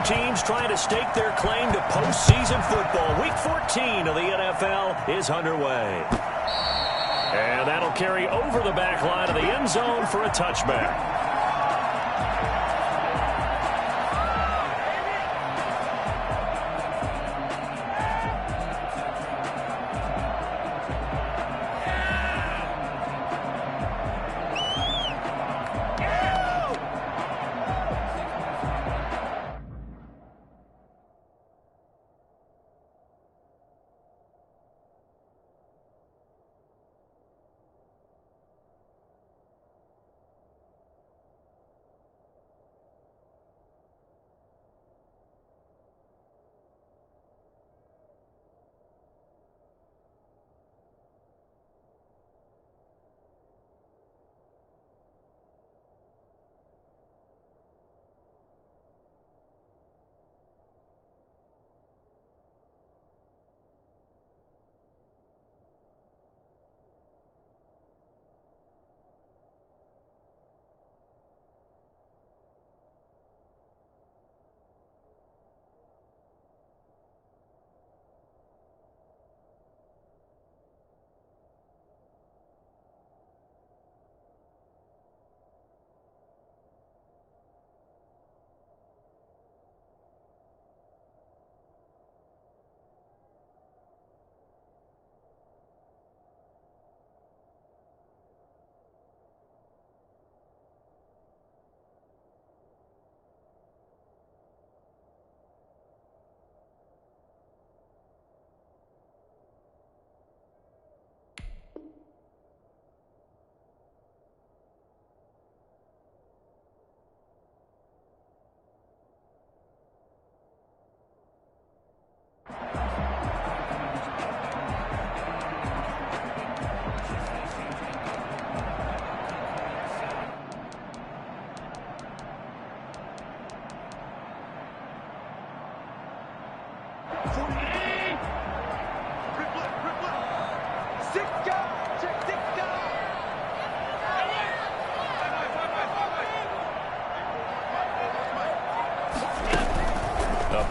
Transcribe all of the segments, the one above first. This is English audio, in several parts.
teams trying to stake their claim to postseason football. Week 14 of the NFL is underway. And that'll carry over the back line of the end zone for a touchback.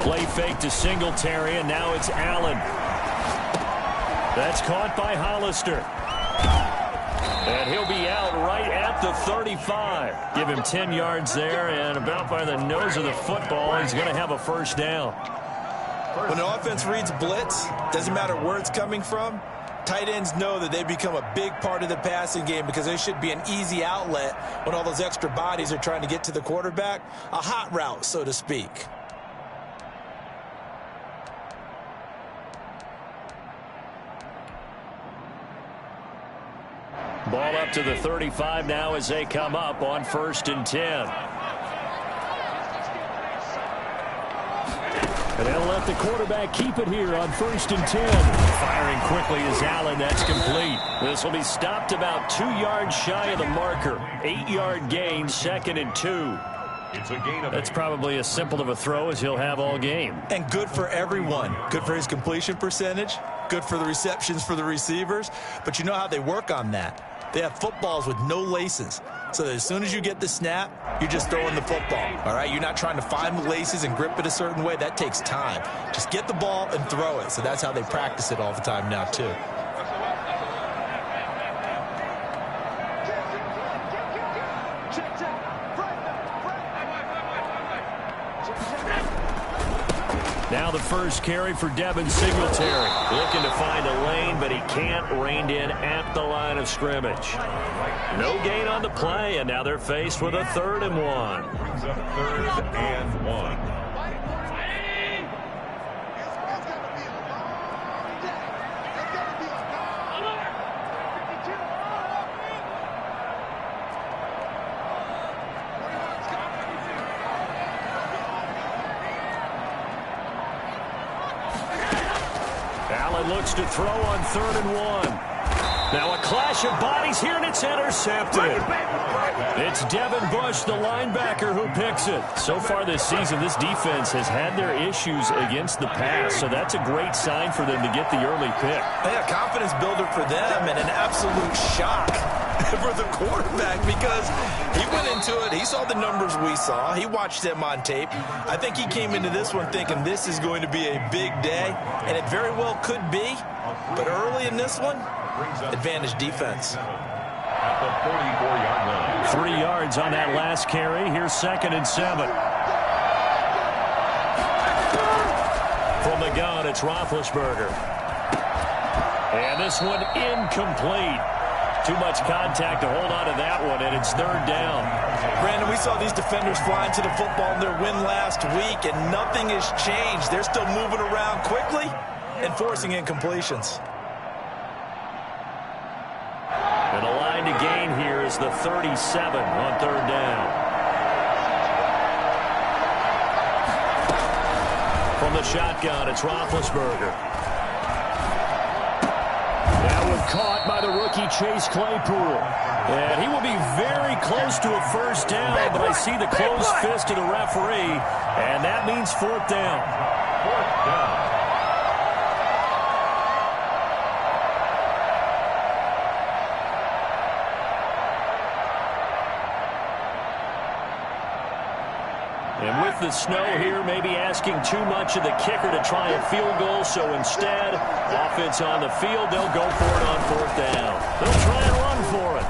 Play fake to Singletary, and now it's Allen. That's caught by Hollister. And he'll be out right at the 35. Give him 10 yards there, and about by the nose of the football, he's going to have a first down. When the offense reads blitz, doesn't matter where it's coming from, tight ends know that they become a big part of the passing game because they should be an easy outlet when all those extra bodies are trying to get to the quarterback. A hot route, so to speak. Ball up to the 35 now as they come up on 1st and 10. And they'll let the quarterback keep it here on 1st and 10. Firing quickly is Allen. That's complete. This will be stopped about 2 yards shy of the marker. 8-yard gain, 2nd and 2. That's probably as simple of a throw as he'll have all game. And good for everyone. Good for his completion percentage. Good for the receptions for the receivers. But you know how they work on that. They have footballs with no laces. So that as soon as you get the snap, you're just throwing the football. All right? You're not trying to find the laces and grip it a certain way. That takes time. Just get the ball and throw it. So that's how they practice it all the time now, too. Now the first carry for Devin Singletary. Looking to find a lane, but he can't. Reined in at the line of scrimmage. No gain on the play, and now they're faced with a 3rd and 1. Brings up 3rd and 1. Looks to throw on 3rd and 1. Now a clash of bodies here, and it's intercepted. It's Devin Bush, the linebacker, who picks it. So far this season, this defense has had their issues against the pass, so that's a great sign for them to get the early pick. Yeah, confidence builder for them, and an absolute shock for the quarterback because he went into it. He saw the numbers we saw. He watched them on tape. I think he came into this one thinking this is going to be a big day, and it very well could be. But early in this one, advantage defense. At the 44-yard line. 3 yards on that last carry. Here's 2nd and 7. From the gun, it's Roethlisberger. And this one incomplete. Too much contact to hold on to that one, and it's 3rd down. Brandon, we saw these defenders flying to the football in their win last week, and nothing has changed. They're still moving around quickly and forcing incompletions. And the line to gain here is the 37 on 3rd down. From the shotgun, it's Roethlisberger. That one caught by the rookie Chase Claypool. And he will be very close to a 1st down, but I see the closed fist of the referee, and that means 4th down. 4th down. And with the snow here, maybe asking too much of the kicker to try a field goal. So instead, offense on the field, they'll go for it on 4th down. They'll try and run for it.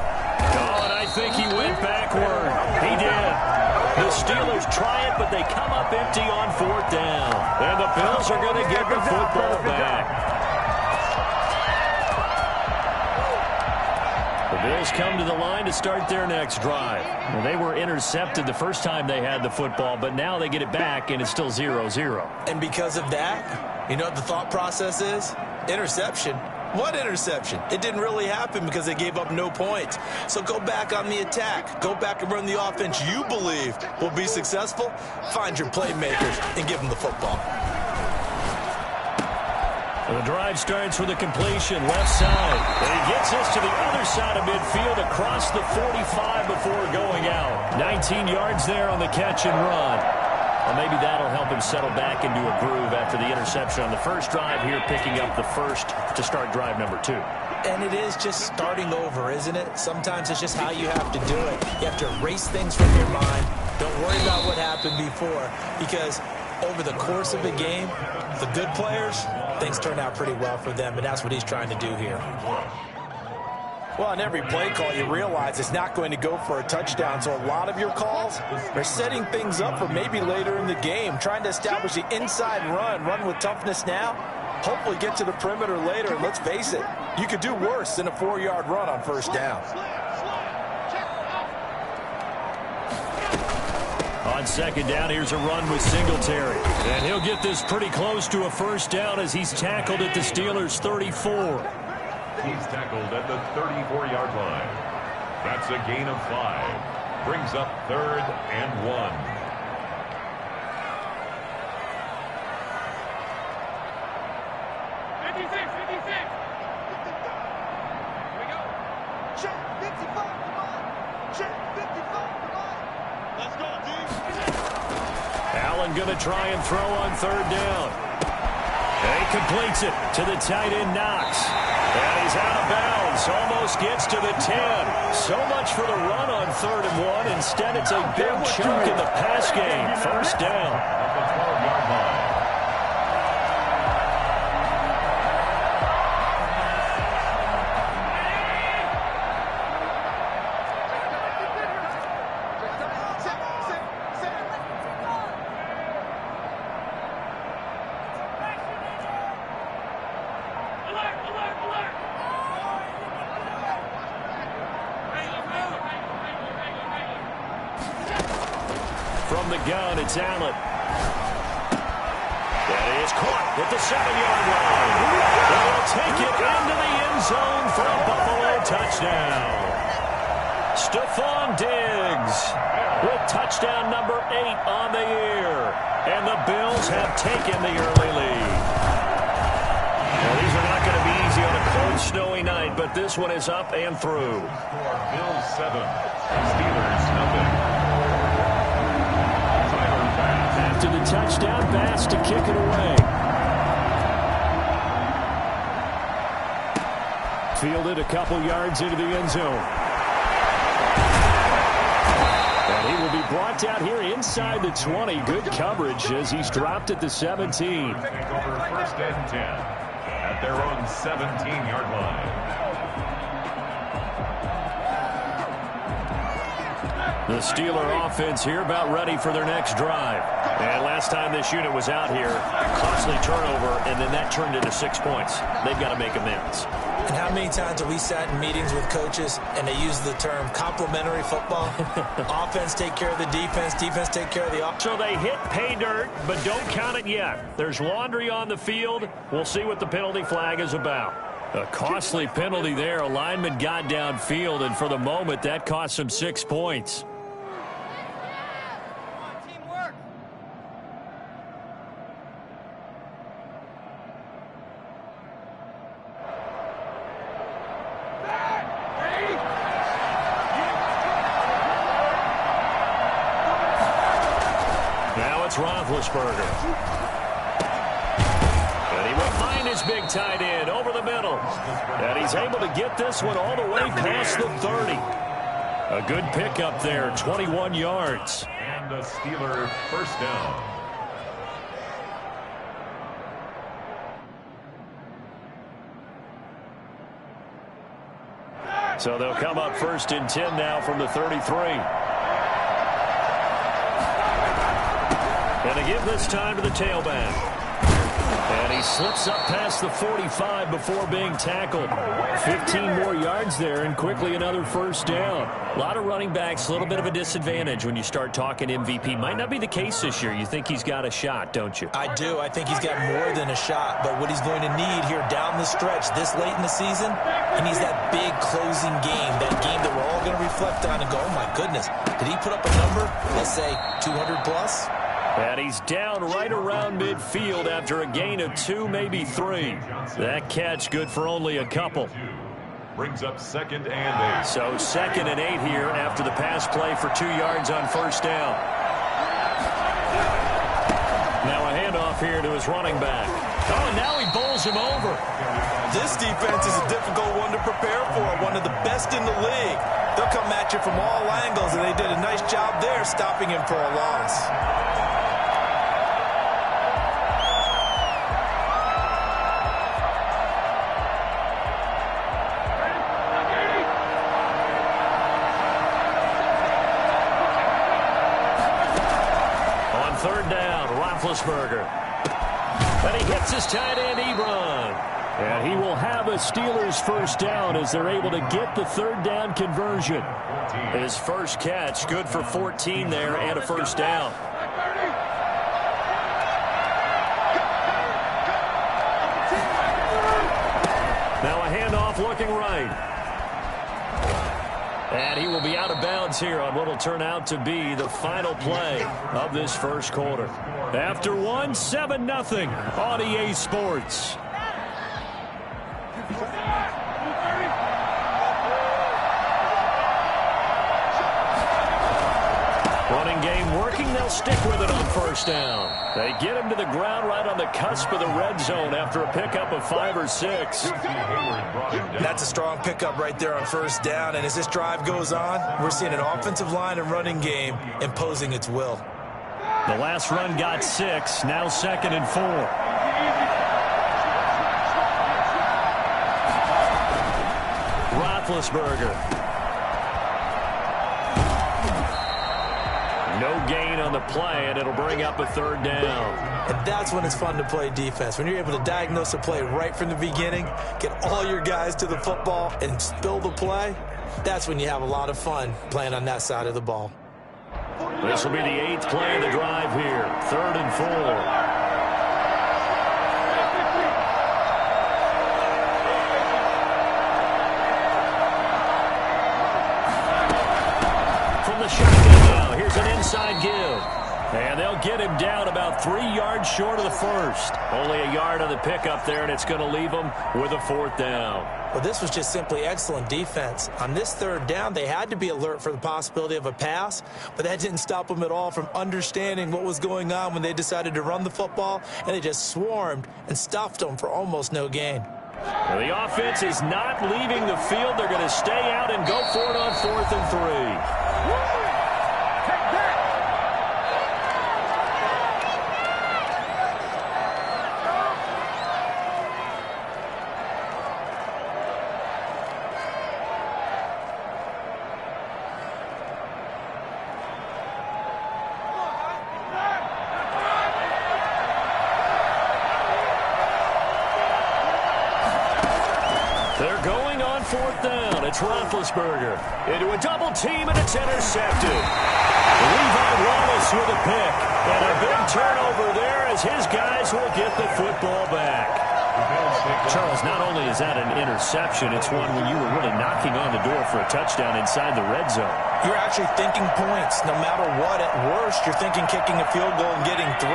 Oh, and I think he went backward. He did. The Steelers try it, but they come up empty on 4th down. And the Bills are going to get the football back. The Bills come to the line to start their next drive. Well, they were intercepted the first time they had the football, but now they get it back, and it's still 0-0. And because of that, you know what the thought process is? Interception. What interception? It didn't really happen because they gave up no points. So go back on the attack. Go back and run the offense you believe will be successful. Find your playmakers and give them the football. The drive starts with a completion left side. And he gets us to the other side of midfield across the 45 before going out. 19 yards there on the catch and run. Well, maybe that'll help him settle back into a groove after the interception on the first drive here, picking up the first to start drive number 2. And it is just starting over, isn't it? Sometimes it's just how you have to do it. You have to erase things from your mind. Don't worry about what happened before, because over the course of a game, the good players, things turn out pretty well for them, and that's what he's trying to do here. Well, on every play call, you realize it's not going to go for a touchdown, so a lot of your calls are setting things up for maybe later in the game, trying to establish the inside run with toughness now, hopefully get to the perimeter later, and let's face it, you could do worse than a 4-yard run on 1st down. On 2nd down, here's a run with Singletary. And he'll get this pretty close to a 1st down as he's tackled at the Steelers' 34. He's tackled at the 34-yard line. That's a gain of 5. Brings up 3rd and 1. Allen going to try and throw on 3rd down. And he completes it to the tight end, Knox. And he's out of bounds. Almost gets to the 10. So much for the run on 3rd and 1. Instead, it's a big chunk in the pass game. 1st down. At the 12-yard line. From the gun, it's Allen. That is caught at the 7-yard line. They'll take it into the end zone for a Buffalo touchdown. Stephon Diggs with touchdown number 8 on the year. And the Bills have taken the early lead. Well, these are not going to be easy on a cold, snowy night, but this one is up and through. Bills 7, Steelers nothing. After the touchdown, Bass to kick it away. Fielded a couple yards into the end zone. brought down here inside the 20. Good coverage as he's dropped at the 17. Take over 1st and 10 at their own 17-yard line. The Steeler offense here about ready for their next drive. And last time this unit was out here, costly turnover, and then that turned into 6 points. They've got to make amends. And how many times have we sat in meetings with coaches and they use the term complementary football? Offense take care of the defense, defense take care of the offense. So they hit pay dirt, but don't count it yet. There's laundry on the field. We'll see what the penalty flag is about. A costly penalty there. A lineman got downfield, and for the moment, that cost him 6 points. Roethlisberger. And he will find his big tight end over the middle. And he's able to get this one all the way past the 30. A good pickup there, 21 yards. And the Steeler first down. So they'll come up 1st and 10 now from the 33. And to give this time to the tailback. And he slips up past the 45 before being tackled. 15 more yards there and quickly another first down. A lot of running backs, a little bit of a disadvantage when you start talking MVP. Might not be the case this year. You think he's got a shot, don't you? I do. I think he's got more than a shot. But what he's going to need here down the stretch this late in the season, he needs that big closing game, that game that we're all going to reflect on and go, oh, my goodness, did he put up a number, let's say, 200 plus? And he's down right around midfield after a gain of 2, maybe 3. That catch good for only a couple. Brings up 2nd and 8. So 2nd and 8 here after the pass play for 2 yards on first down. Now a handoff here to his running back. Oh, and now he bowls him over. This defense is a difficult one to prepare for, one of the best in the league. They'll come at you from all angles, and they did a nice job there stopping him for a loss. Roethlisberger. And he hits his tight end, Ebron. And he will have a Steelers first down as they're able to get the 3rd down conversion. His first catch, good for 14 there and a first down. Now a handoff looking right. And he will be out of bounds here on what will turn out to be the final play of this first quarter. After 1, 7-0 on EA Sports. Running game working. They'll stick with it on first down. They get him to the ground right on the cusp of the red zone after a pickup of 5 or 6. That's a strong pickup right there on first down. And as this drive goes on, we're seeing an offensive line and running game imposing its will. The last run got 6. Now 2nd and 4. Roethlisberger. No gain on the play, and it'll bring up a 3rd down. And that's when it's fun to play defense. When you're able to diagnose a play right from the beginning, get all your guys to the football, and spill the play, that's when you have a lot of fun playing on that side of the ball. This will be the 8th play of the drive here. 3rd and 4. The shotgun now. Here's an inside give. And they'll get him down about 3 yards short of the first. Only a yard on the pickup there, and it's going to leave him with a 4th down. Well, this was just simply excellent defense. On this 3rd down, they had to be alert for the possibility of a pass, but that didn't stop them at all from understanding what was going on when they decided to run the football, and they just swarmed and stuffed them for almost no gain. Well, the offense is not leaving the field. They're going to stay out and go for it on 4th and 3. It's Roethlisberger into a double team, and it's intercepted. Levi Wallace with a pick. And a big turnover there as his guys will get the football back. Charles, not only is that an interception, it's one when you were really knocking on the door for a touchdown inside the red zone. You're actually thinking points. No matter what, at worst, you're thinking kicking a field goal and getting 3.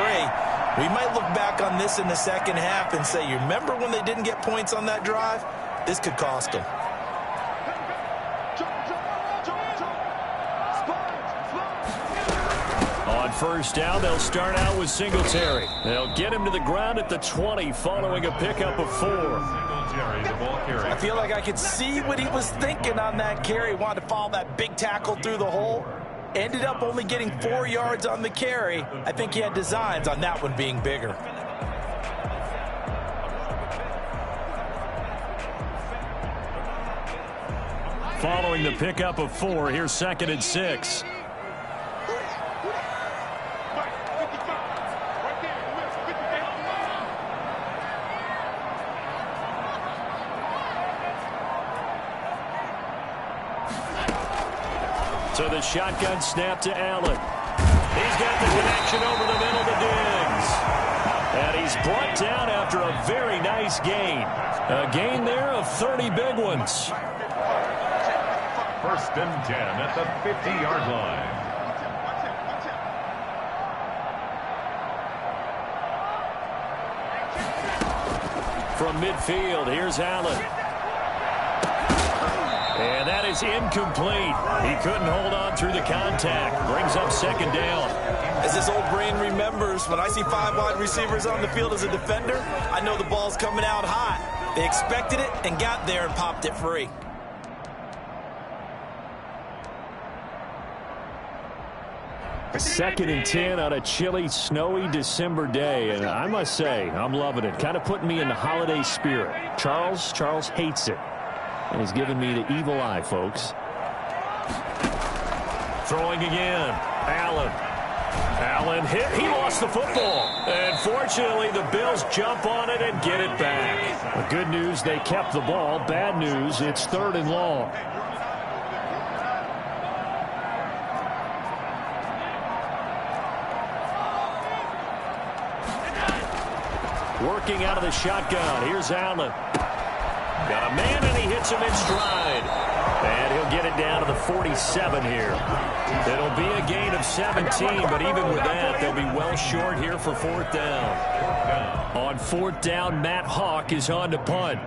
We might look back on this in the second half and say, you remember when they didn't get points on that drive? This could cost them. On first down, they'll start out with Singletary. They'll get him to the ground at the 20 following a pickup of 4. I feel like I could see what he was thinking on that carry. Wanted to follow that big tackle through the hole. Ended up only getting 4 yards on the carry. I think he had designs on that one being bigger. Following the pickup of 4, here's 2nd and 6. So the shotgun snap to Allen. He's got the connection over the middle to Diggs. And he's brought down after a very nice gain. A gain there of 30 big ones. 1st and 10 at the 50-yard line. From midfield, here's Allen. And that is incomplete. He couldn't hold on through the contact. Brings up 2nd down. As this old brain remembers, when I see 5 wide receivers on the field as a defender, I know the ball's coming out hot. They expected it and got there and popped it free. Second and 10 on a chilly, snowy December day. And I must say, I'm loving it. Kind of putting me in the holiday spirit. Charles hates it. And he's giving me the evil eye, folks. Throwing again. Allen hit. He lost the football. And fortunately, the Bills jump on it and get it back. Well, good news, they kept the ball. Bad news, it's 3rd and long. Working out of the shotgun. Here's Allen. Got a man, and he hits him in stride. And he'll get it down to the 47 here. It'll be a gain of 17, but even with that, they'll be well short here for 4th down. On 4th down, Matt Hawk is on to punt.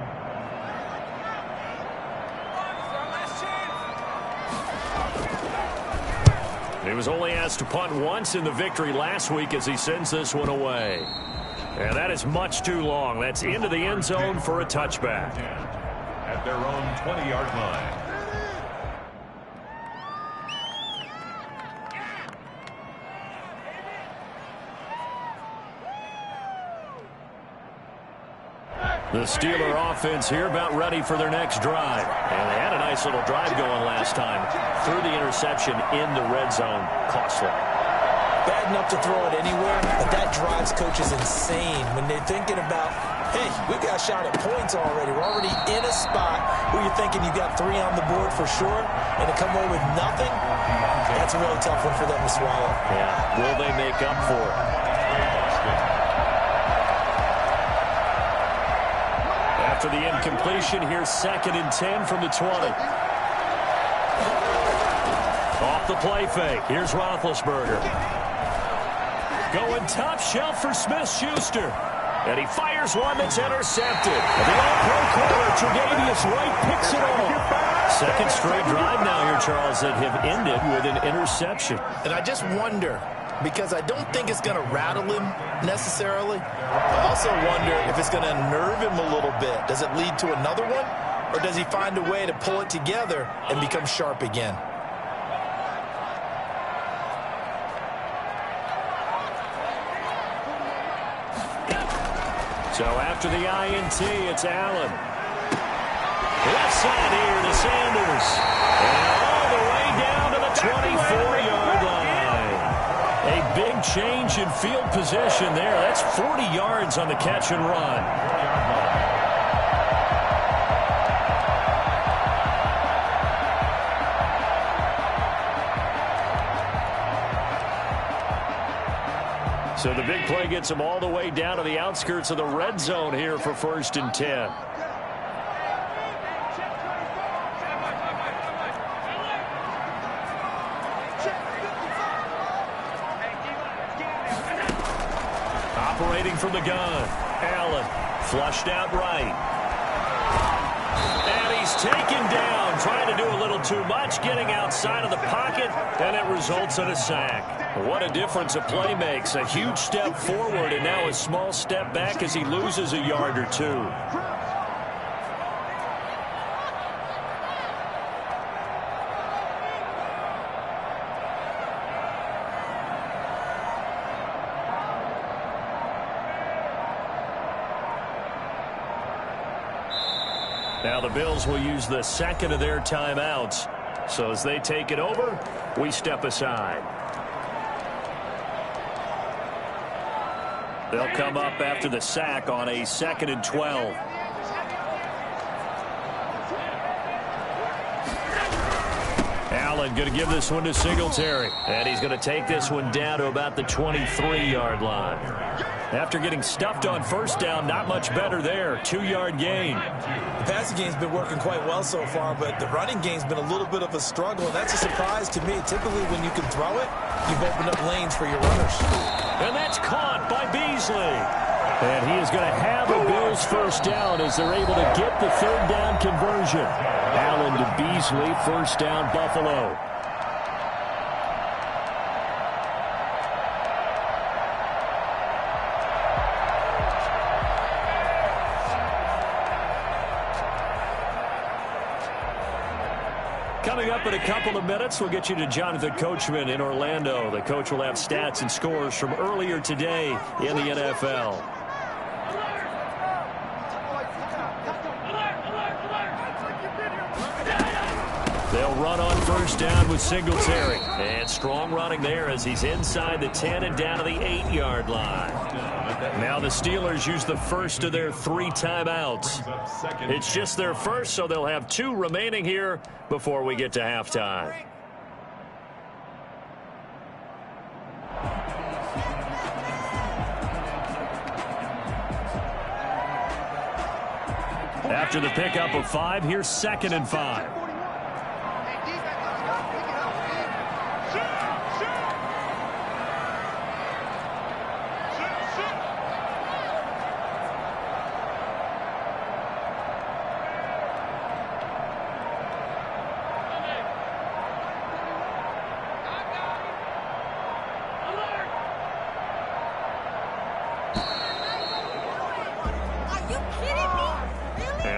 He was only asked to punt once in the victory last week as he sends this one away. And that is much too long. That's into the end zone for a touchback. At their own 20-yard line. The Steeler offense here about ready for their next drive. And they had a nice little drive going last time. Threw the interception in the red zone. Costly. Bad enough to throw it anywhere, but that drives coaches insane when they're thinking about, hey, we got a shot at points already. We're already in a spot where you're thinking you got 3 on the board for sure, and to come away with nothing, that's a really tough one for them to swallow. Yeah, will they make up for it? After the incompletion, here's 2nd and 10 from the 20. Off the play fake, here's Roethlisberger. Going top shelf for Smith-Schuster. And he fires one that's intercepted. And the all-pro corner, Tre'Davious White, picks it off. 2nd straight drive now here, Charles, that have ended with an interception. And I just wonder, because I don't think it's going to rattle him necessarily. I also wonder if it's going to nerve him a little bit. Does it lead to another one? Or does he find a way to pull it together and become sharp again? So after the INT, it's Allen. Left side here to Sanders. And all the way down to the 24-yard line. A big change in field position there. That's 40 yards on the catch and run. So the big play gets him all the way down to the outskirts of the red zone here for 1st and 10. Operating from the gun. Allen flushed out right. And he's taken down, trying to do a little too much, getting outside of the pocket, and it results in a sack. What a difference a play makes. A huge step forward and now a small step back as he loses a yard or two. Now the Bills will use the second of their timeouts. So as they take it over, we step aside. They'll come up after the sack on a 2nd and 12. Allen going to give this one to Singletary. And he's going to take this one down to about the 23-yard line. After getting stuffed on 1st down, not much better there. 2-yard gain. The passing game's been working quite well so far, but the running game's been a little bit of a struggle. That's a surprise to me. Typically, when you can throw it, you've opened up lanes for your runners. And that's caught by Beasley. And he is going to have a Bills 1st down as they're able to get the 3rd down conversion. Allen to Beasley, 1st down, Buffalo. Coming up in a couple of minutes, we'll get you to Jonathan Coachman in Orlando. The coach will have stats and scores from earlier today in the NFL. They'll run on 1st down with Singletary. And strong running there as he's inside the 10 and down to the 8-yard line. Now the Steelers use the 1st of their 3 timeouts. It's just their 1st, so they'll have 2 remaining here before we get to halftime. After the pickup of 5, here's 2nd and 5.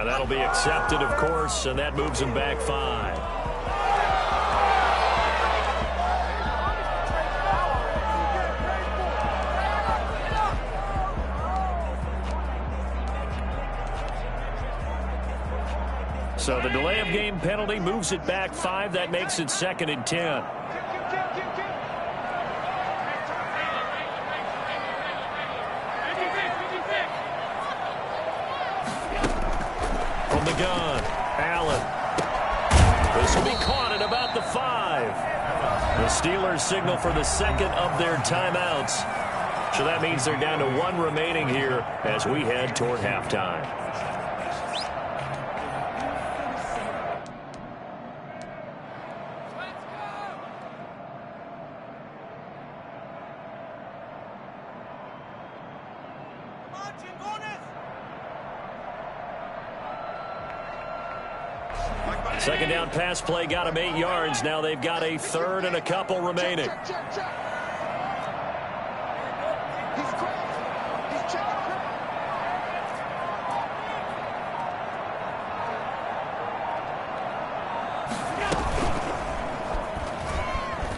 That'll be accepted, of course, and that moves him back 5. So the delay of game penalty moves it back 5. That makes it 2nd and 10. Gun. Allen. This will be caught at about the 5. The Steelers signal for the 2nd of their timeouts. So that means they're down to 1 remaining here as we head toward halftime. Second down pass play got him 8 yards. Now they've got a 3rd and a couple remaining.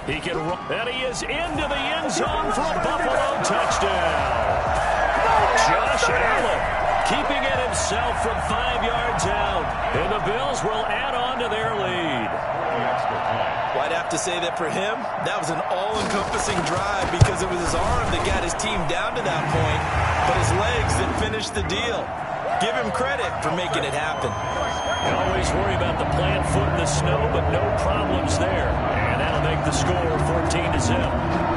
He can run, and he is into the end zone for a Buffalo touchdown. Josh Allen keeping it himself from 5 yards out. And the Bills will add on to their lead. Well, I'd have to say that for him, that was an all-encompassing drive because it was his arm that got his team down to that point, but his legs that finished the deal. Give him credit for making it happen. You always worry about the plant foot in the snow, but no problems there. And that'll make the score 14-0.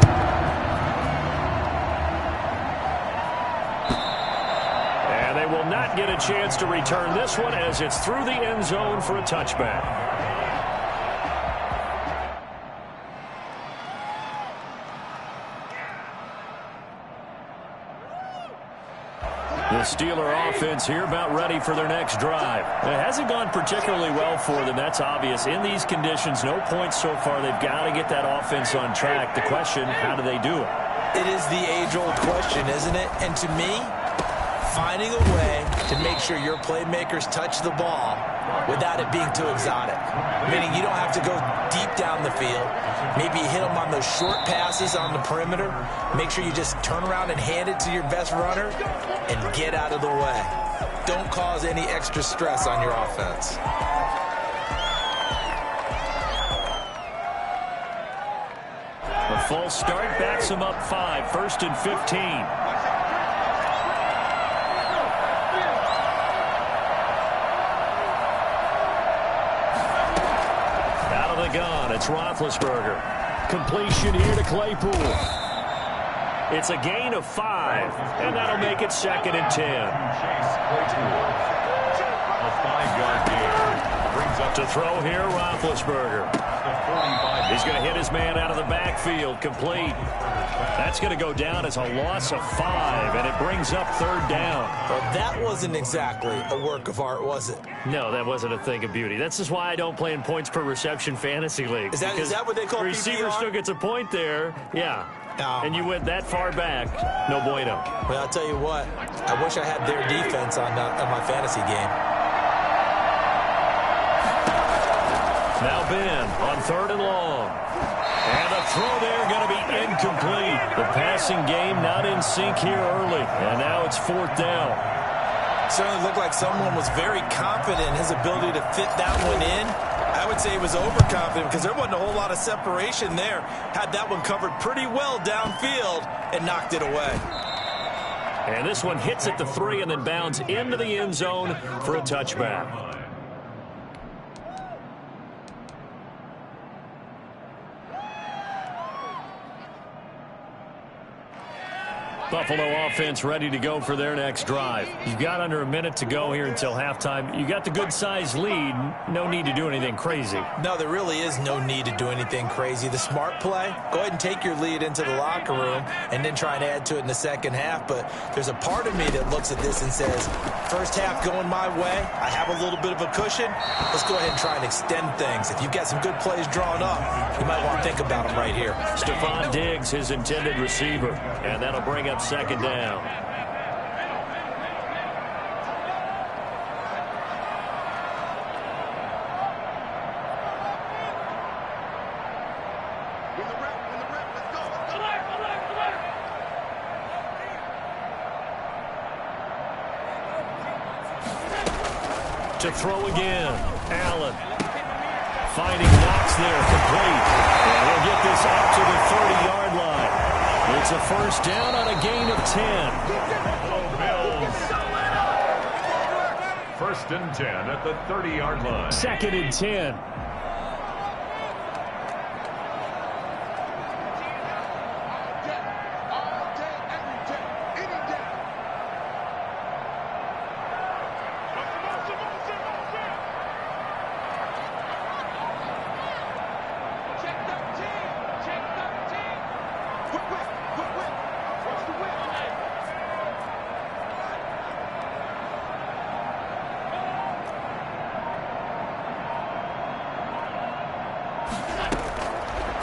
not get a chance to return this one as it's through the end zone for a touchback. The Steeler offense here about ready for their next drive. It hasn't gone particularly well for them. That's obvious. In these conditions, no points so far. They've got to get that offense on track. The question, how do they do it? It is the age-old question, isn't it? And to me, finding a way to make sure your playmakers touch the ball without it being too exotic. Meaning you don't have to go deep down the field. Maybe you hit them on those short passes on the perimeter. Make sure you just turn around and hand it to your best runner and get out of the way. Don't cause any extra stress on your offense. A false start backs them up 5, 1st and 15. Out of the gun, it's Roethlisberger. Completion here to Claypool. It's a gain of 5, and that'll make it 2nd and 10. A 5-yard gain. Brings up to throw here, Roethlisberger. He's going to hit his man out of the backfield, complete. That's going to go down as a loss of 5, and it brings up 3rd down. Well, that wasn't exactly a work of art, was it? No, that wasn't a thing of beauty. That's just why I don't play in points per reception fantasy league. Is that what they call receiver PPR? still gets a point there, yeah. Oh. And you went that far back, no bueno. Well, I'll tell you what. I wish I had their defense on my fantasy game. Now Ben on 3rd and long. And a throw there going to be incomplete. The passing game not in sync here early. And now it's 4th down. Certainly looked like someone was very confident in his ability to fit that one in. I would say he was overconfident because there wasn't a whole lot of separation there. Had that one covered pretty well downfield and knocked it away. And this one hits at the 3 and then bounds into the end zone for a touchback. Buffalo offense ready to go for their next drive. You've got under a minute to go here until halftime. You got the good-sized lead. No need to do anything crazy. No, there really is no need to do anything crazy. The smart play, go ahead and take your lead into the locker room and then try and add to it in the second half. But there's a part of me that looks at this and says, first half going my way, I have a little bit of a cushion. Let's go ahead and try and extend things. If you've got some good plays drawn up, you might want to think about them right here. Stephon Diggs, his intended receiver, and that'll bring up 2nd down. To throw again, Allen. Finding Knox there, complete. And he'll get this up to the 30-yard line. It's a 1st down on a gain of 10. Bills. 1st and 10 at the 30-yard line. 2nd and 10.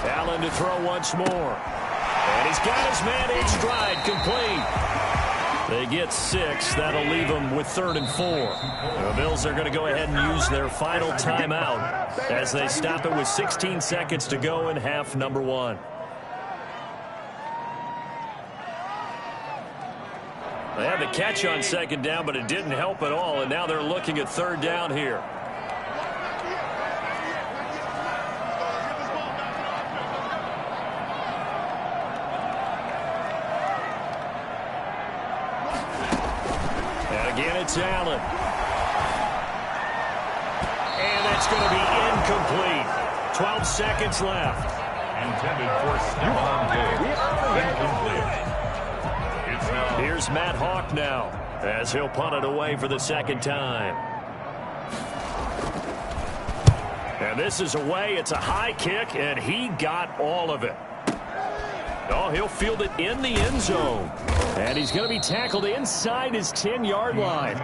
Allen to throw once more. And he's got his man in stride, complete. They get 6. That'll leave them with 3rd and 4. The Bills are going to go ahead and use their final timeout as they stop it with 16 seconds to go in half number 1. They had the catch on 2nd down, but it didn't help at all, and now they're looking at 3rd down here. Again, it's Allen. And that's going to be incomplete. 12 seconds left. Intended for Stephon Diggs. Incomplete. It's now. Here's Matt Hawk now. as he'll punt it away for the second time. And this is away. It's a high kick, and he got all of it. Oh, he'll field it in the end zone. And he's going to be tackled inside his 10-yard line.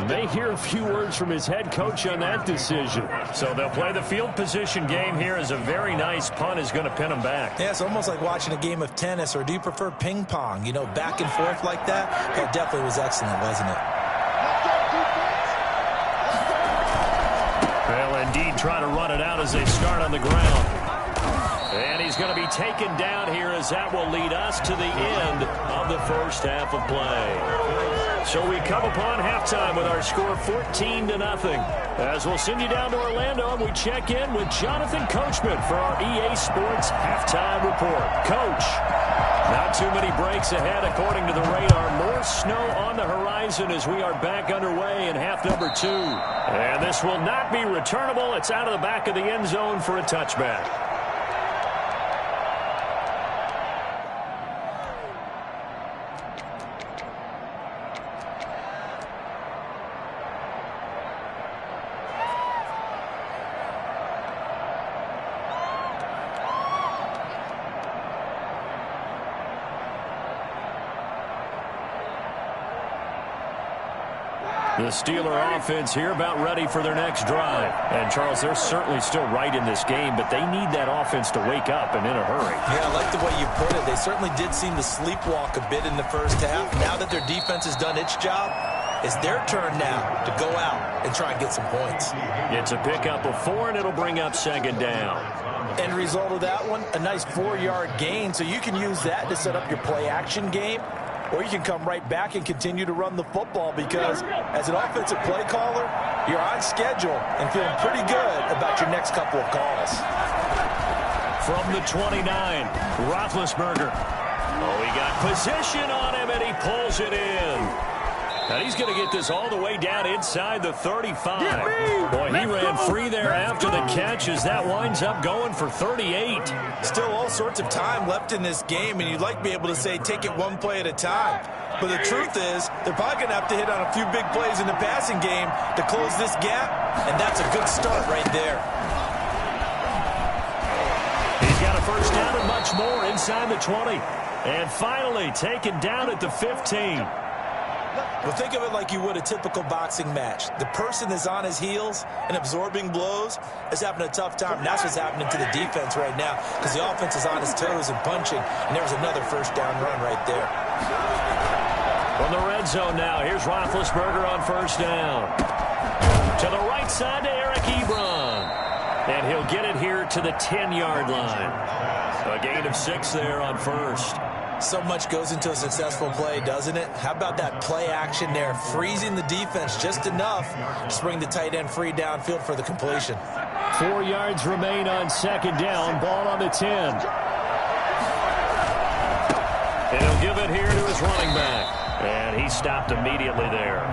May hear a few words from his head coach on that decision. So they'll play the field position game here as a very nice punt is going to pin him back. Yeah, it's almost like watching a game of tennis, or do you prefer ping pong? You know, back and forth like that? That definitely was excellent, wasn't it? They'll indeed try to run it out as they start on the ground. And he's going to be taken down here as that will lead us to the end of the first half of play. So we come upon halftime with our score 14-0. As we'll send you down to Orlando and we check in with Jonathan Coachman for our EA Sports Halftime Report. Coach, not too many breaks ahead according to the radar. More snow on the horizon as we are back underway in half number 2. And this will not be returnable. It's out of the back of the end zone for a touchback. The Steeler offense here about ready for their next drive. And, Charles, they're certainly still right in this game, but they need that offense to wake up and in a hurry. Yeah, I like the way you put it. They certainly did seem to sleepwalk a bit in the first half. Now that their defense has done its job, it's their turn now to go out and try and get some points. It's a pickup of 4, and it'll bring up second down. End result of that one, a nice 4-yard gain, so you can use that to set up your play-action game. Or you can come right back and continue to run the football, because as an offensive play caller, you're on schedule and feeling pretty good about your next couple of calls. From the 29, Roethlisberger. Oh, he got position on him, and he pulls it in. And he's going to get this all the way down inside the 35. Boy, he ran free there after the catch as that winds up going for 38. Still all sorts of time left in this game, and you'd like to be able to say take it one play at a time. But the truth is, they're probably going to have to hit on a few big plays in the passing game to close this gap, and that's a good start right there. He's got a first down and much more inside the 20. And finally taken down at the 15. Well, think of it like you would a typical boxing match. The person is on his heels and absorbing blows is having a tough time. And that's what's happening to the defense right now, because the offense is on his toes and punching, and there's another first down run right there. From the red zone now, here's Roethlisberger on first down. To the right side to Eric Ebron. And he'll get it here to the 10-yard line. A gain of 6 there on first. So much goes into a successful play, doesn't it? How about that play action there, freezing the defense just enough to bring the tight end free downfield for the completion. 4 yards remain on second down, ball on the 10. And he'll give it here to his running back. And he stopped immediately there.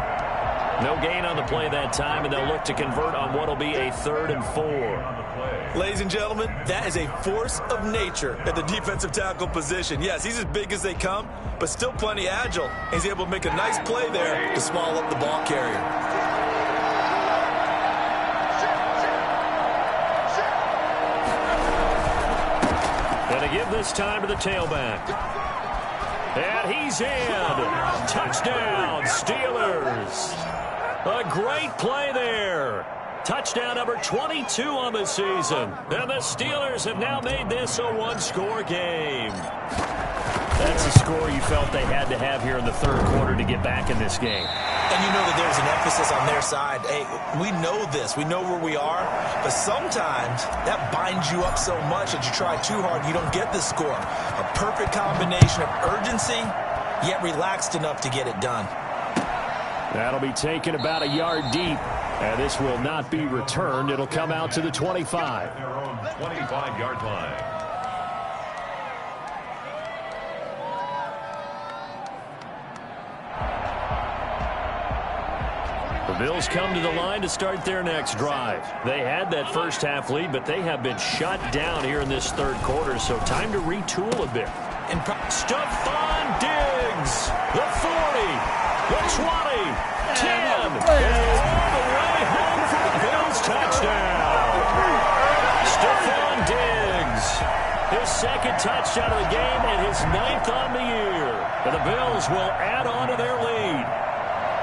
No gain on the play that time, and they'll look to convert on what will be a 3rd and 4. Ladies and gentlemen, that is a force of nature at the defensive tackle position. Yes, he's as big as they come, but still plenty agile. He's able to make a nice play there to swallow up the ball carrier. And to give this time to the tailback. And he's in. Touchdown, Steelers. A great play there. Touchdown number 22 on the season. And the Steelers have now made this a one-score game. That's a score you felt they had to have here in the third quarter to get back in this game. And you know that there's an emphasis on their side. Hey, we know this. We know where we are. But sometimes that binds you up so much that you try too hard, you don't get the score. A perfect combination of urgency, yet relaxed enough to get it done. That'll be taken about a yard deep. And this will not be returned. It'll come out to the 25. Their own 25-yard line. The Bills come to the line to start their next drive. They had that first half lead, but they have been shut down here in this third quarter, so time to retool a bit. And Stephon Diggs, the 40. The 20, 10, and all the way home for the Bills touchdown. Stephon Diggs, his second touchdown of the game and his 9th on the year. And the Bills will add on to their lead.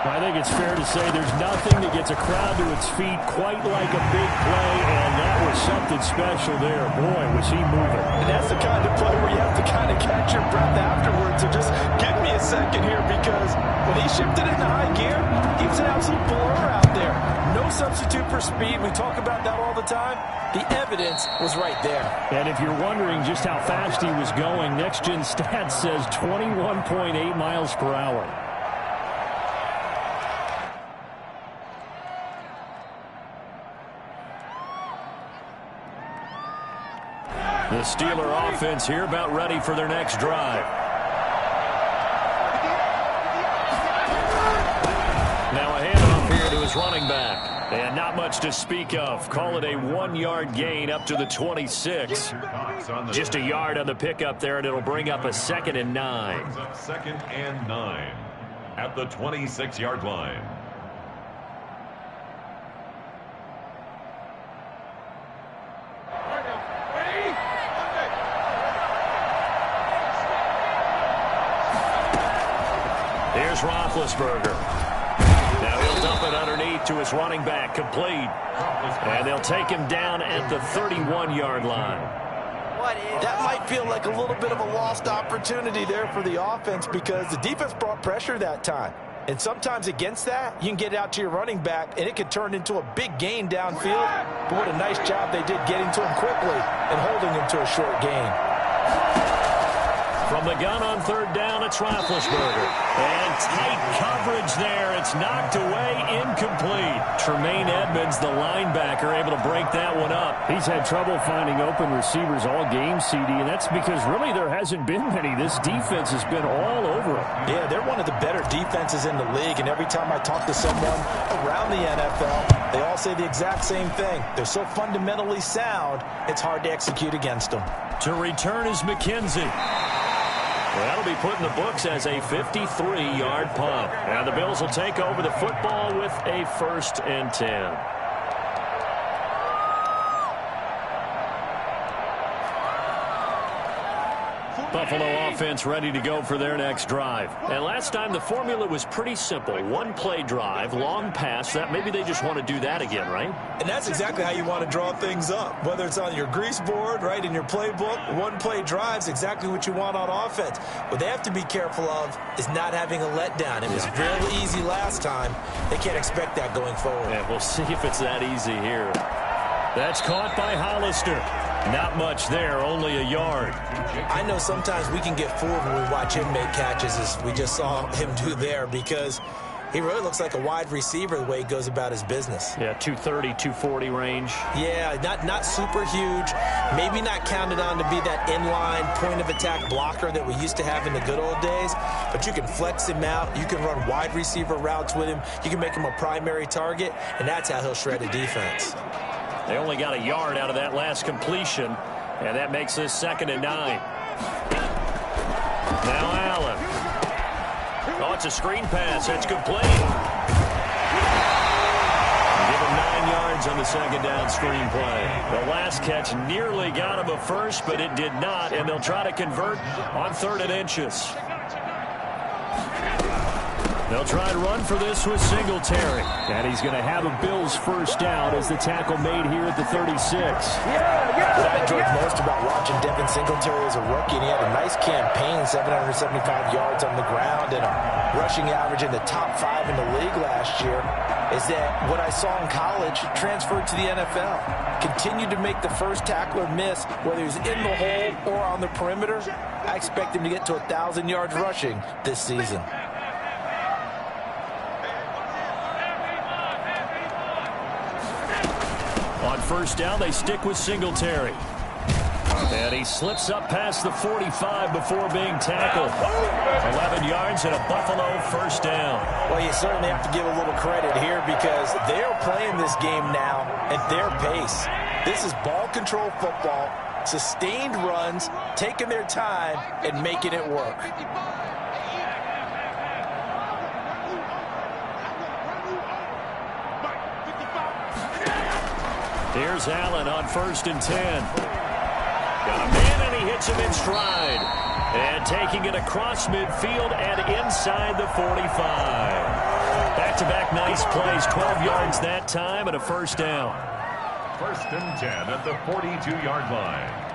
I think it's fair to say there's nothing that gets a crowd to its feet quite like a big play, and that was something special there. Boy, was he moving. And that's the kind of play where you have to kind of catch your breath afterwards. So just give me a second here, because when he shifted into high gear, he was an absolute blur out there. No substitute for speed. We talk about that all the time. The evidence was right there. And if you're wondering just how fast he was going, Next Gen Stats says 21.8 miles per hour. The Steeler offense here about ready for their next drive. Now a handoff here to his running back. And not much to speak of. Call it a 1-yard gain up to the 26. Just a yard on the pickup there, and it'll bring up a 2nd and 9. 2nd and 9 at the 26-yard line. Here's Roethlisberger. Now he'll dump it underneath to his running back, complete. And they'll take him down at the 31-yard line. That might feel like a little bit of a lost opportunity there for the offense, because the defense brought pressure that time. And sometimes against that, you can get it out to your running back, and it could turn into a big gain downfield. But what a nice job they did getting to him quickly and holding him to a short gain. From the gun on 3rd down, it's Roethlisberger. And tight coverage there. It's knocked away, incomplete. Tremaine Edmonds, the linebacker, able to break that one up. He's had trouble finding open receivers all game, CD, and that's because really there hasn't been many. This defense has been all over it. Yeah, they're one of the better defenses in the league, and every time I talk to someone around the NFL, they all say the exact same thing. They're so fundamentally sound, it's hard to execute against them. To return is McKenzie. Well, that'll be put in the books as a 53-yard punt. And the Bills will take over the football with a 1st and 10. Buffalo offense ready to go for their next drive. And last time the formula was pretty simple. 1-play drive, long pass. That maybe they just want to do that again, right? And that's exactly how you want to draw things up. Whether it's on your grease board, right, in your playbook, 1-play drive's exactly what you want on offense. What they have to be careful of is not having a letdown. It was real easy last time. They can't expect that going forward. Yeah, we'll see if it's that easy here. That's caught by Hollister. Not much there, only a yard. I know sometimes we can get fooled when we watch him make catches, as we just saw him do there, because he really looks like a wide receiver the way he goes about his business. Yeah, 230, 240 range. Yeah, not super huge. Maybe not counted on to be that inline point-of-attack blocker that we used to have in the good old days, but you can flex him out. You can run wide receiver routes with him. You can make him a primary target, and that's how he'll shred a defense. They only got a yard out of that last completion, and that makes this 2nd and 9. Now Allen. Oh, it's a screen pass. It's complete. Give him 9 yards on the 2nd down screen play. The last catch nearly got him a first, but it did not, and they'll try to convert on 3rd and inches. They'll try and run for this with Singletary. And he's going to have a Bills 1st down as the tackle made here at the 36. What I enjoyed most about watching Devin Singletary as a rookie, and he had a nice campaign, 775 yards on the ground and a rushing average in the top 5 in the league last year, is that what I saw in college transferred to the NFL. Continued to make the first tackler miss, whether he's in the hole or on the perimeter. I expect him to get to 1,000 yards rushing this season. On 1st down, they stick with Singletary. And he slips up past the 45 before being tackled. 11 yards and a Buffalo 1st down. Well, you certainly have to give a little credit here, because they're playing this game now at their pace. This is ball control football, sustained runs, taking their time and making it work. Here's Allen on 1st and 10. Got a man, and he hits him in stride. And taking it across midfield and inside the 45. Back-to-back nice plays, 12 yards that time, and a first down. 1st and 10 at the 42-yard line.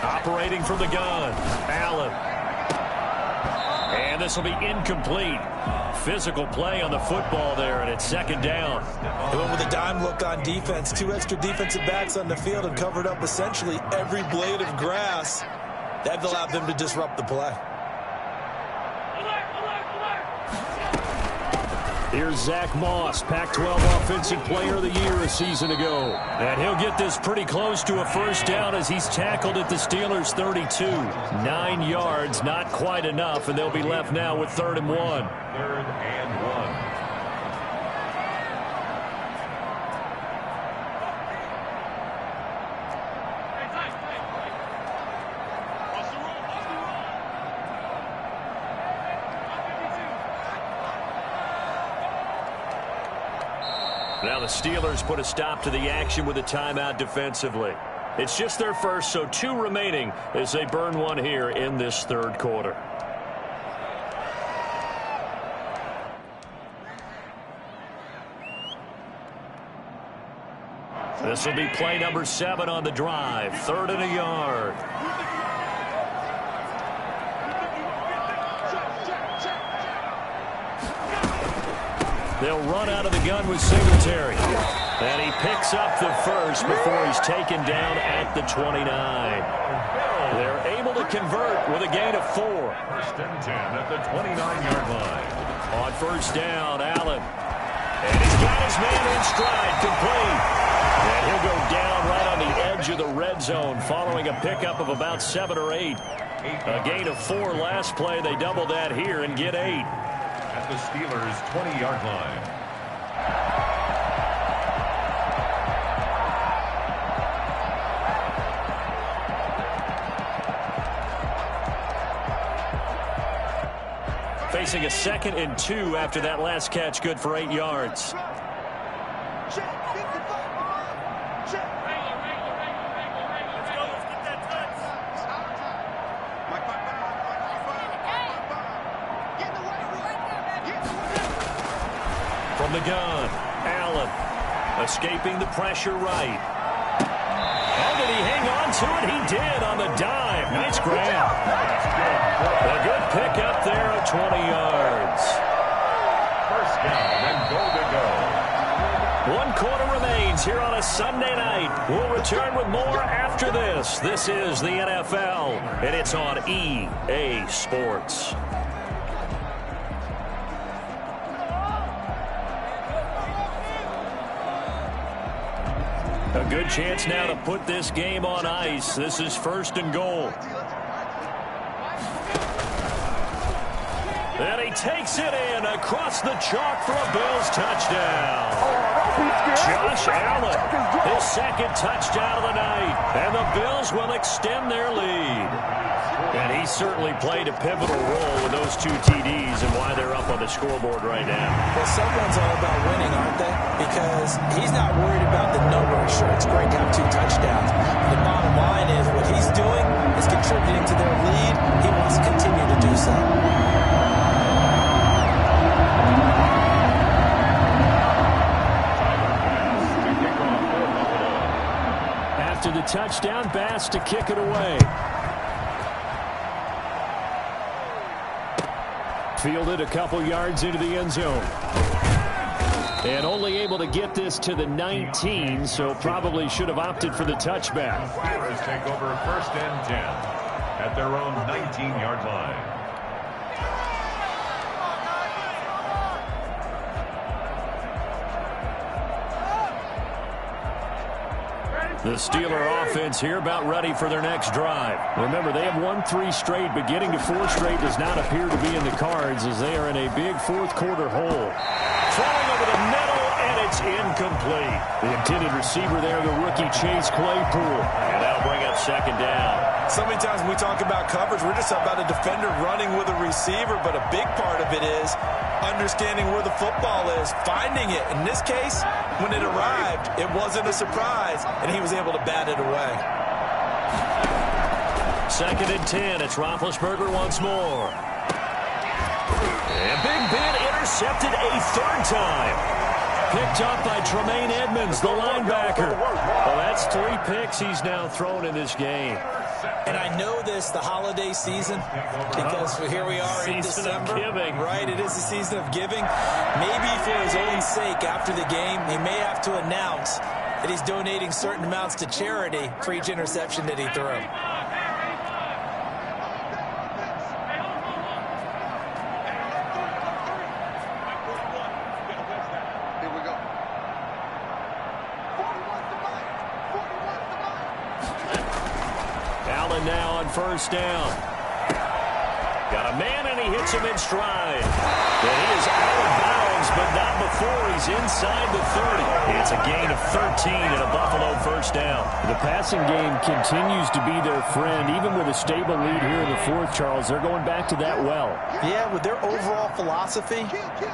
Operating from the gun, Allen. And this will be incomplete. Physical play on the football there, and it's 2nd down. They went with a dime look on defense. 2 extra defensive backs on the field and covered up essentially every blade of grass. That allowed them to disrupt the play. Here's Zach Moss, Pac-12 Offensive Player of the Year a season ago. And he'll get this pretty close to a first down as he's tackled at the Steelers' 32. 9 yards, not quite enough, and they'll be left now with 3rd and 1. 3rd and 1. Now the Steelers put a stop to the action with a timeout defensively. It's just their first, so 2 remaining as they burn one here in this 3rd quarter. This will be play number 7 on the drive. 3rd and a yard. They'll run out of the gun with Singletary. And he picks up the first before he's taken down at the 29. They're able to convert with a gain of 4. 1st and 10 at the 29-yard line. On 1st down, Allen. And he's got his man in stride, complete. And he'll go down right on the edge of the red zone following a pickup of about 7 or 8. A gain of 4 last play. They double that here and get 8. At the Steelers' 20-yard line. Facing a 2nd and 2 after that last catch, good for 8 yards. From the gun, Allen escaping the pressure right. Oh, did he hang on to it? He did on the dive. Nice grab. A good pickup there at 20 yards. 1st down and goal to go. 1 quarter remains here on a Sunday night. We'll return with more after this. This is the NFL, and it's on EA Sports. A good chance now to put this game on ice. This is 1st and goal. And he takes it in across the chalk for a Bills touchdown. Josh Allen, his 2nd touchdown of the night. And the Bills will extend their lead. And he certainly played a pivotal role with those 2 TDs and why they're up on the scoreboard right now. Well, someone's all about winning, aren't they? Because he's not worried about the number. Sure, it's great to have 2 touchdowns. The bottom line is what he's doing is contributing to their lead. He wants to continue to do so. After the touchdown, Bass to kick it away. Fielded a couple yards into the end zone. And only able to get this to the 19, so probably should have opted for the touchback. Steelers take over 1st and 10 at their own 19-yard line. The Steeler offense here about ready for their next drive. Remember, they have won 3 straight, but getting to 4 straight does not appear to be in the cards as they are in a big fourth-quarter hole. Throwing over the middle, and it's incomplete. The intended receiver there, the rookie Chase Claypool. And that'll bring up second down. So many times when we talk about coverage, we're just about a defender running with a receiver, but a big part of it is understanding where the football is, finding it. In this case, when it arrived, it wasn't a surprise, and he was able to bat it away. 2nd and 10. It's Roethlisberger once more. And Big Ben intercepted a 3rd time. Picked up by Tremaine Edmonds, the linebacker. Well, that's 3 picks he's now thrown in this game. And I know this, the holiday season, because here we are in December. Season of giving. Right, it is the season of giving. Maybe for his own sake, after the game, he may have to announce that he's donating certain amounts to charity for each interception that he threw. Now on 1st down. Got a man, and he hits him in stride. And he is out of bounds, but not before he's inside the 30. It's a gain of 13 and a Buffalo 1st down. The passing game continues to be their friend. Even with a stable lead here in the 4th, Charles, they're going back to that well. Yeah, with their overall philosophy,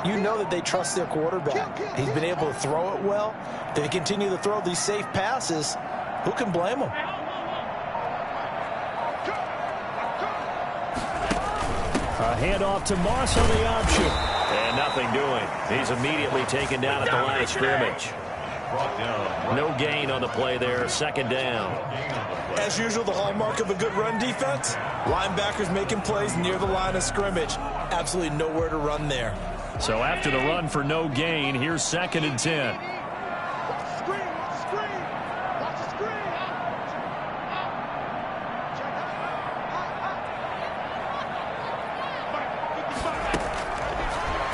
you know that they trust their quarterback. He's been able to throw it well. They continue to throw these safe passes. Who can blame them? A handoff to Moss on the option. And nothing doing. He's immediately taken down at the line of scrimmage. No gain on the play there. 2nd down. As usual, the hallmark of a good run defense, linebackers making plays near the line of scrimmage. Absolutely nowhere to run there. So after the run for no gain, here's 2nd and 10.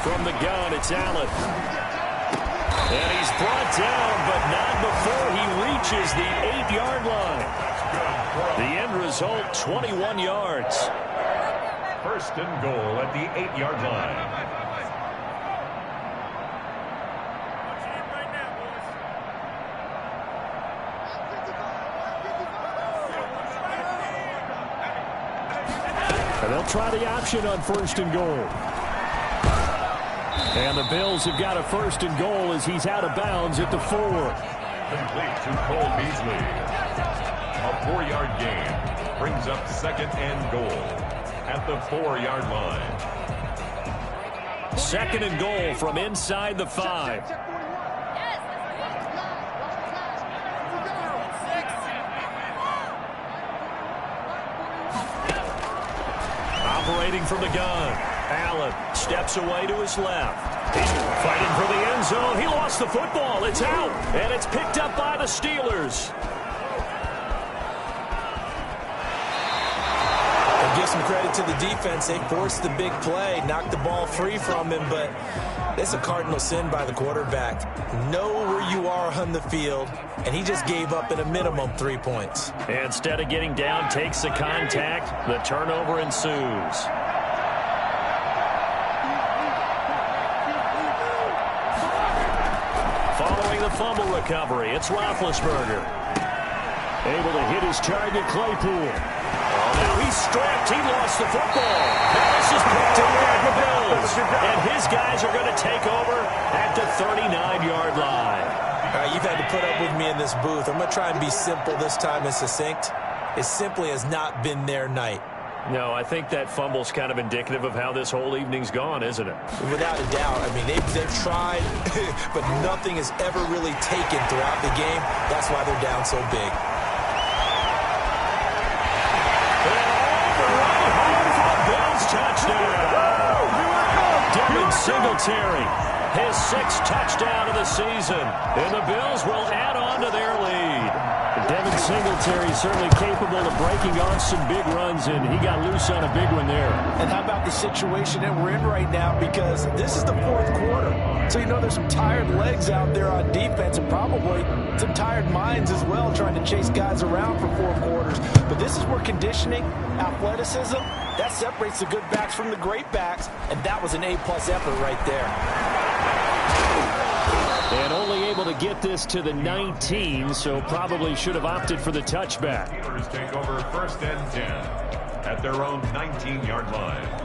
From the gun, it's Allen. And he's brought down, but not before he reaches the 8-yard line. The end result, 21 yards. 1st and goal at the 8-yard line. And they'll try the option on 1st and goal. And the Bills have got a 1st and goal as he's out of bounds at the 4. Complete to Cole Beasley. A 4-yard gain brings up 2nd and goal at the 4-yard line. 2nd and goal from inside the 5. Operating from the gun. Allen steps away to his left. He's fighting for the end zone. He lost the football. It's out, and it's picked up by the Steelers. And give some credit to the defense. They forced the big play, knocked the ball free from him, but it's a cardinal sin by the quarterback. Know where you are on the field, and he just gave up at a minimum 3 points. Instead of getting down, takes the contact. The turnover ensues. Following the fumble recovery, it's Roethlisberger. Able to hit his target, Claypool. Oh, now he's stripped. He lost the football. Now this is picked up by the Bills. And his guys are going to take over at the 39-yard line. All right, you've had to put up with me in this booth. I'm going to try and be simple this time and succinct. It simply has not been their night. No, I think that fumble's kind of indicative of how this whole evening's gone, isn't it? Without a doubt. I mean, they've tried, but nothing has ever really taken throughout the game. That's why they're down so big. Touchdown. Devin Singletary, his 6th touchdown of the season. And the Bills will add on to their lead. Devin Singletary certainly capable of breaking off some big runs, and he got loose on a big one there. And how about the situation that we're in right now? Because this is the fourth quarter. So you know there's some tired legs out there on defense and probably some tired minds as well trying to chase guys around for 4 quarters. But this is where conditioning, athleticism, that separates the good backs from the great backs. And that was an A-plus effort right there. And only able to get this to the 19, so probably should have opted for the touchback. Steelers take over 1st and 10 at their own 19-yard line.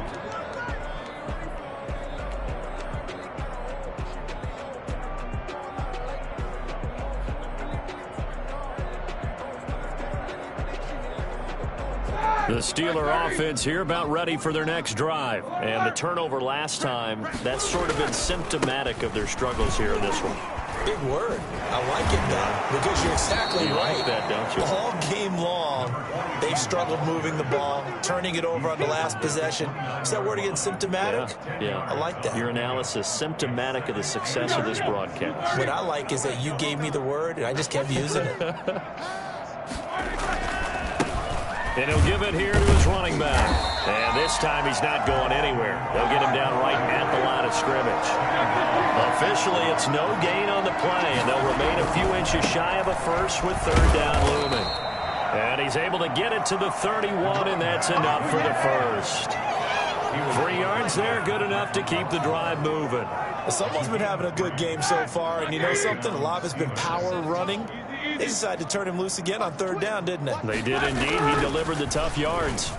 The Steeler offense here about ready for their next drive. And the turnover last time, that's sort of been symptomatic of their struggles here in this one. Big word. I like it, though, because you're exactly right. Like that, don't you? All game long, they've struggled moving the ball, turning it over on the last possession. Is that word again, symptomatic? Yeah. I like that. Your analysis, symptomatic of the success of this broadcast. What I like is that you gave me the word, and I just kept using it. And he'll give it here to his running back. And this time he's not going anywhere. They'll get him down right at the line of scrimmage. Officially, it's no gain on the play, and they'll remain a few inches shy of a first with 3rd down looming. And he's able to get it to the 31, and that's enough for the first. 3 yards there, good enough to keep the drive moving. Someone's been having a good game so far, and you know something? A lot of it's been power running. They decided to turn him loose again on 3rd down, didn't they? They did indeed. He delivered the tough yards.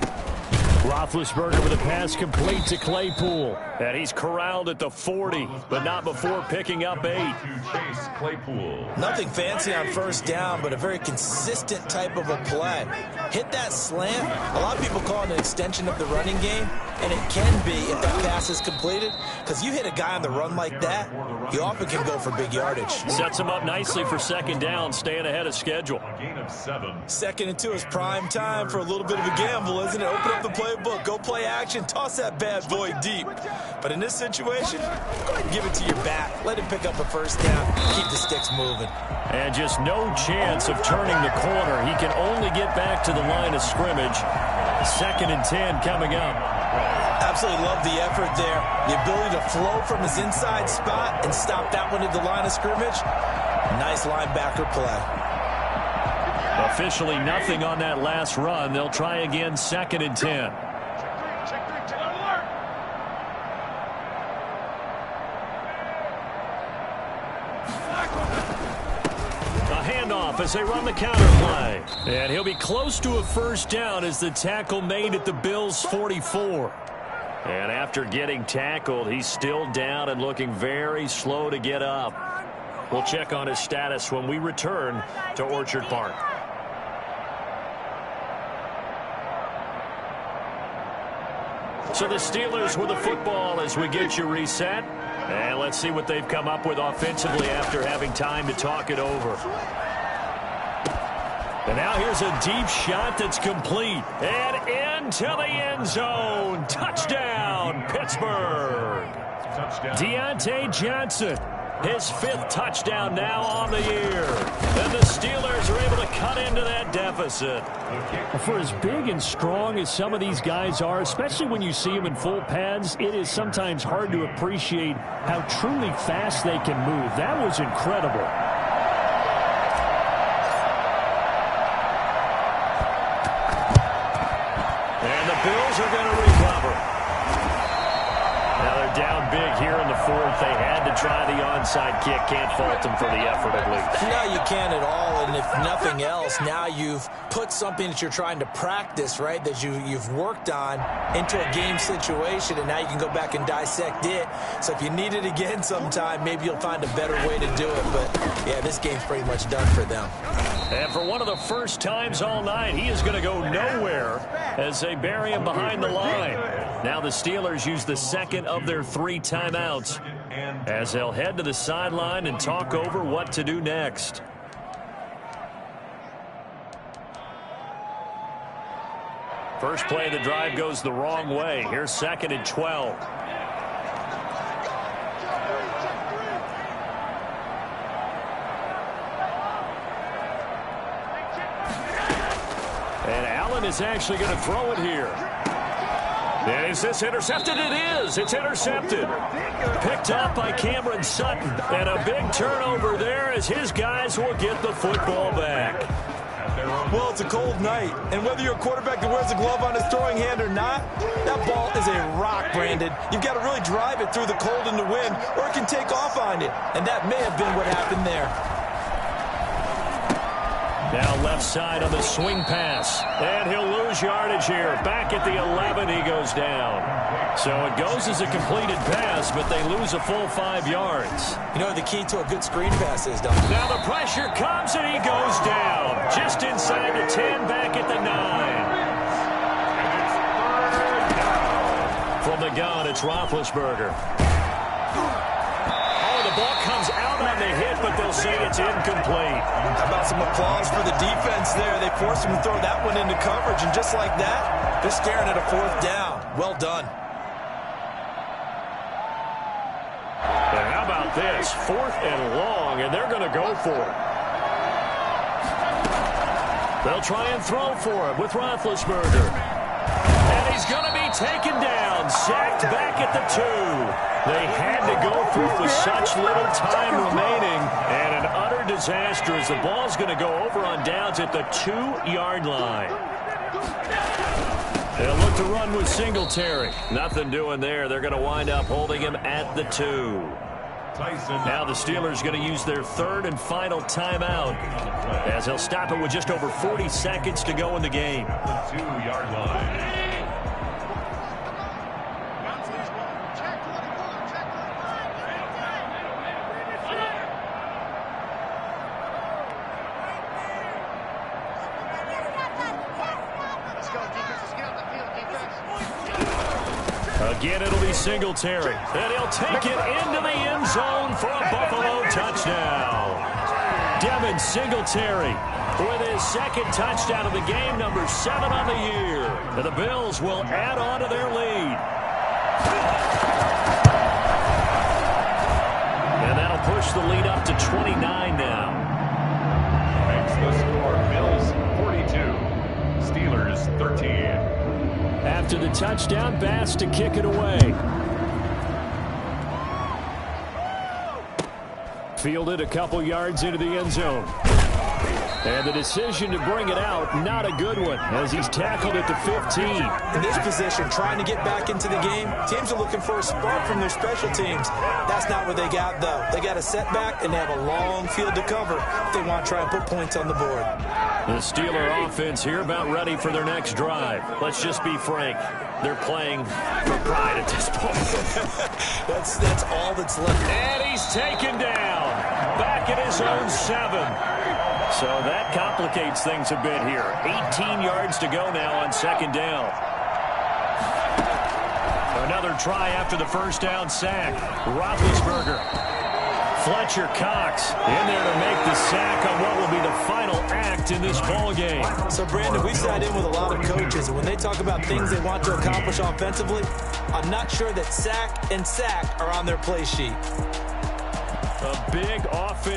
Roethlisberger with a pass complete to Claypool. And he's corralled at the 40, but not before picking up 8. To Chase Claypool. Nothing fancy on 1st down, but a very consistent type of a play. Hit that slant. A lot of people call it an extension of the running game, and it can be if that pass is completed, because you hit a guy on the run like that, you often can go for big yardage. Sets him up nicely for 2nd down, staying ahead of schedule. A gain of 7. 2nd and 2 is prime time for a little bit of a gamble, isn't it? Open up the playbook, go play action, toss that bad boy deep. But in this situation, go ahead and give it to your back. Let him pick up a 1st down. Keep the sticks moving. And just no chance of turning the corner. He can only get back to the line of scrimmage. 2nd and 10 coming up. Absolutely love the effort there. The ability to flow from his inside spot and stop that one at the line of scrimmage. Nice linebacker play. Officially nothing on that last run. They'll try again 2nd and 10. As they run the counter play. And he'll be close to a 1st down as the tackle made at the Bills' 44. And after getting tackled, he's still down and looking very slow to get up. We'll check on his status when we return to Orchard Park. So the Steelers with the football as we get you reset. And let's see what they've come up with offensively after having time to talk it over. And now here's a deep shot that's complete. And into the end zone. Touchdown, Pittsburgh. Deontay Johnson, his 5th touchdown now on the year. And the Steelers are able to cut into that deficit. For as big and strong as some of these guys are, especially when you see them in full pads, it is sometimes hard to appreciate how truly fast they can move. That was incredible. Bills are going to recover. Now they're down big here in the 4th. They had to try the onside kick. Can't fault them for the effort, at least. No, you can't at all. And if nothing else, now you've put something that you're trying to practice, right, that you've worked on into a game situation, and now you can go back and dissect it. So if you need it again sometime, maybe you'll find a better way to do it. But, yeah, this game's pretty much done for them. And for one of the first times all night, he is going to go nowhere as they bury him behind the line. Now the Steelers use the 2nd of their 3 timeouts as they'll head to the sideline and talk over what to do next. First play of the drive goes the wrong way. Here's 2nd and 12. And Allen is actually going to throw it here. And is this intercepted? It is. It's intercepted. Picked up by Cameron Sutton. And a big turnover there as his guys will get the football back. Well, it's a cold night, and whether you're a quarterback that wears a glove on his throwing hand or not, that ball is a rock, Brandon. You've got to really drive it through the cold and the wind, or it can take off on you, and that may have been what happened there. Now left side on the swing pass. And he'll lose yardage here. Back at the 11, he goes down. So it goes as a completed pass, but they lose a full 5 yards. You know what the key to a good screen pass is, Don? Now the pressure comes, and he goes down. Just inside the 10, back at the 9. From the gun, it's Roethlisberger. The ball comes out on the hit, but they'll say it's incomplete. How about some applause for the defense there? They forced him to throw that one into coverage, and just like that, they're staring at a 4th down. Well done. And how about this? 4th and long, and they're going to go for it. They'll try and throw for it with Roethlisberger. And he's going to be taken down, sacked back at the 2. They had to go through with such little time remaining, and an utter disaster as the ball's going to go over on downs at the 2-yard line. They'll look to run with Singletary. Nothing doing there. They're going to wind up holding him at the 2. Now the Steelers going to use their 3rd and final timeout as they'll stop it with just over 40 seconds to go in the game. 2-yard line. Again, it'll be Singletary. And he'll take it into the end zone for a Buffalo touchdown. Devin Singletary with his 2nd touchdown of the game, number 7 on the year. And the Bills will add on to their lead. And that'll push the lead up to 29 now. Makes the score Bills 42, Steelers 13. After the touchdown, Bass to kick it away. Fielded a couple yards into the end zone. And the decision to bring it out, not a good one, as he's tackled at the 15. In this position, trying to get back into the game, teams are looking for a spark from their special teams. That's not what they got, though. They got a setback, and they have a long field to cover if they want to try and put points on the board. The Steeler offense here about ready for their next drive. Let's just be frank. They're playing for pride at this point. That's all that's left. And he's taken down. Back at his own 7. So that complicates things a bit here. 18 yards to go now on 2nd down. Another try after the 1st down sack. Roethlisberger. Fletcher Cox in there to make the sack on what will be the final act in this ball game. So, Brandon, we sat in with a lot of coaches, and when they talk about things they want to accomplish offensively, I'm not sure that sack and sack are on their play sheet. A big offense.